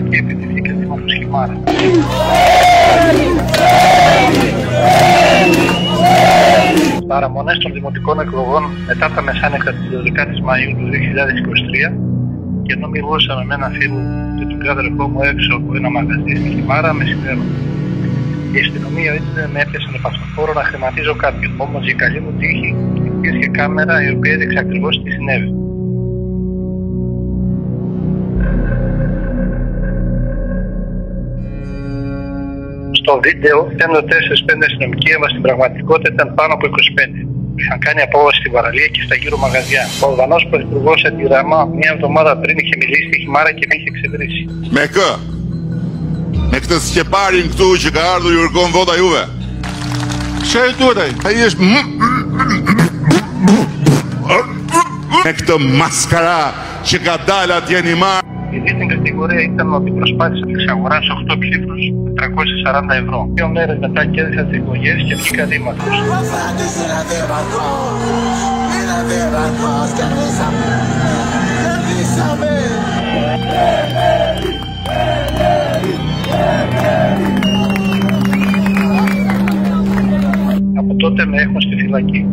εκεί επιτεθεί θύμα του Σχημάρα. Παραμονές των δημοτικών εκλογών μετά τα μεσάνυχτα της 12ης Μαΐου του 2023, και ενώ μιλούσα με έναν φίλο και τον κάδερφό μου έξω από ένα μαγαζί στη Χιμάρα, με συνέβη. Η αστυνομία με έπιασε με πασποφόρο να χρηματίζω κάποιον. Όμως η καλή μου τύχη υπήρχε κάμερα η οποία έδειξε ακριβώς τι συνέβη. Στο βίντεο φαίνονται 4-5 αστυνομικοί, αλλά στην πραγματικότητα ήταν πάνω από 25. Είχαν κάνει απόβαση στην παραλία και στα γύρω μαγαζιά. Ο Αλβανός πρωθυπουργός Αντιράμα μια εβδομάδα πριν είχε μιλήσει στη Χιμάρα και με είχε ξεβρίσει. Me këtë sqeparin këtu që ka ardhur ju kërkon vota juve. Çe duhet ai? Ai është me këtë maskara që ka dalë atje në Himar. Η δίθεν κατηγορία ήταν ότι προσπάθησε να εξαγοράσει 8 ψήφους 340 ευρώ. 2 μέρες μετά κέρδισα τις εκλογές και βγήκα δήμαρχος. Από τότε με έχουν στη φυλακή.